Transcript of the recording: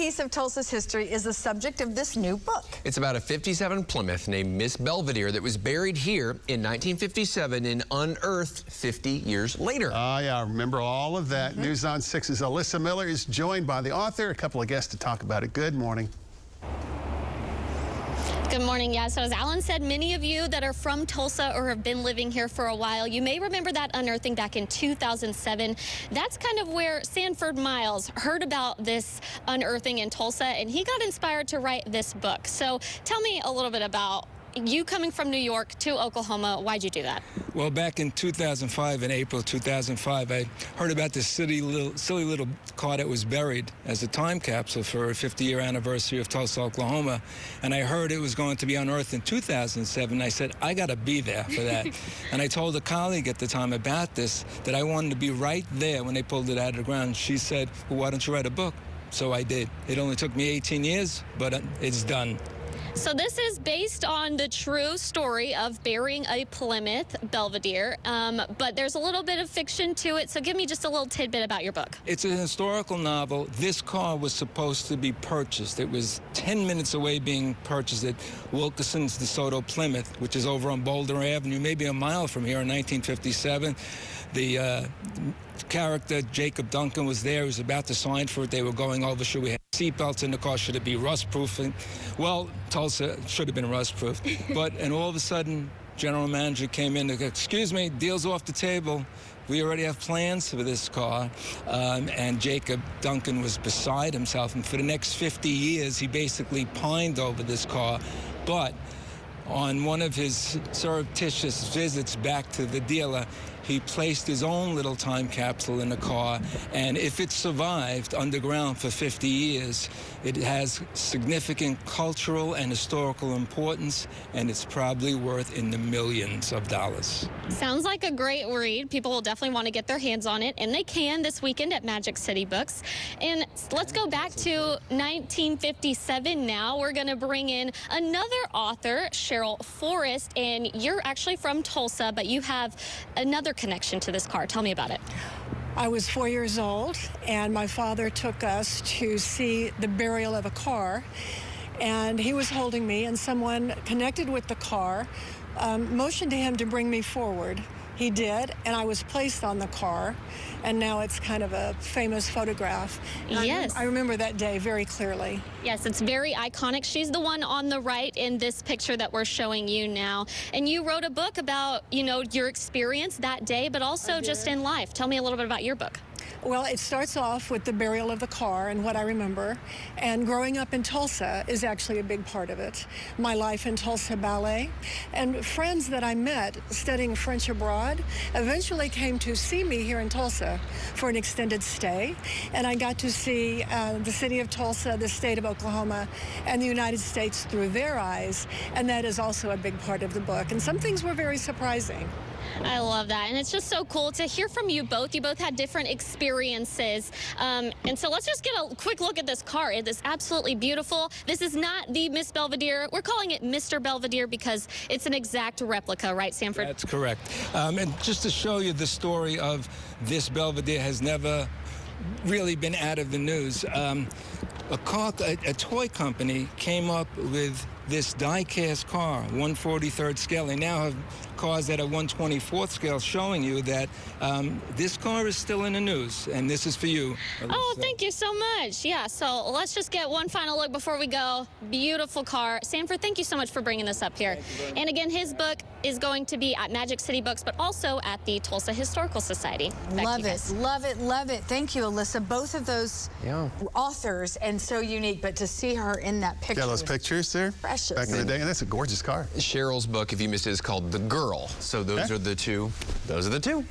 piece of Tulsa's history is the subject of this new book. It's about a 57 Plymouth named Miss Belvedere that was buried here in 1957 and unearthed 50 years later. Oh, yeah, I remember all of that. News on 6's Alyssa Miller is joined by the author, a couple of guests to talk about it. Good morning. Good morning. Yeah, so as Alan said, many of you that are from Tulsa or have been living here for a while, you may remember that unearthing back in 2007. That's kind of where Sanford Miles heard about this unearthing in Tulsa, and he got inspired to write this book. So tell me a little bit about you coming from New York to Oklahoma. Why'd you do that? Well, back in 2005, in April 2005, I heard about this silly little car that was buried as a time capsule for a 50-year anniversary of Tulsa, Oklahoma. And I heard it was going to be unearthed in 2007. I said, I got to be there for that. And I told a colleague at the time about this, that I wanted to be right there when they pulled it out of the ground. She said, well, why don't you write a book? So I did. It only took me 18 years, but it's done. So this is based on the true story of burying a Plymouth Belvedere, but there's a little bit of fiction to it. So give me just a little tidbit about your book. It's a historical novel. This car was supposed to be purchased. It was 10 minutes away being purchased at Wilkinson's DeSoto Plymouth, which is over on Boulder Avenue, maybe a mile from here in 1957. The character, Jacob Duncan, was there. He was about to sign for it. They were going over, should we have seatbelts in the car? Should it be rust-proofing? Well, Tulsa should have been rust-proof. And all of a sudden, general manager came in and, excuse me, deal's off the table. We already have plans for this car. And Jacob Duncan was beside himself. And for the next 50 years, he basically pined over this car. But on one of his surreptitious visits back to the dealer, he placed his own little time capsule in the car, and if it survived underground for 50 years, it has significant cultural and historical importance, and it's probably worth in the millions of dollars. Sounds like a great read. People will definitely want to get their hands on it, and they can this weekend at Magic City Books. And let's go back to 1957 now. We're going to bring in another author, Cheryl Forrest, and you're actually from Tulsa, but you have another connection to this car. Tell me about it. I was 4 years old, and my father took us to see the burial of a car, and he was holding me, and someone connected with the car motioned to him to bring me forward. He did, and I was placed on the car, and now it's kind of a famous photograph. And yes. I remember that day very clearly. Yes, it's very iconic. She's the one on the right in this picture that we're showing you now. And you wrote a book about, you know, your experience that day, but also just in life. Tell me a little bit about your book. Well, it starts off with the burial of the car and what I remember. And growing up in Tulsa is actually a big part of it. My life in Tulsa Ballet and friends that I met studying French abroad eventually came to see me here in Tulsa for an extended stay. And I got to see the city of Tulsa, the state of Oklahoma, and the United States through their eyes. And that is also a big part of the book. And some things were very surprising. I love that, and it's just so cool to hear from you both. You both had different experiences, and so let's just get a quick look at this car. It is absolutely beautiful. This is not the Miss Belvedere. We're calling it Mr. Belvedere because it's an exact replica, right, Sanford? That's correct. And just to show you the story of this Belvedere has never really been out of the news. A toy company came up with this die-cast car, 1/43rd scale. They now have cars that are 1/24th scale, showing you that this car is still in the news, and this is for you. Oh, thank you so much. Yeah, so let's just get one final look before we go. Beautiful car. Sanford, thank you so much for bringing this up here. And again, his book is going to be at Magic City Books, but also at the Tulsa Historical Society. Love it, love it, love it. Thank you, Alyssa. Both of those authors, and so unique, but to see her in that picture. Yeah, those pictures there. Precious. Back in the day, and that's a gorgeous car. Cheryl's book, if you missed it, is called The Girl. So those are the two. Those are the two.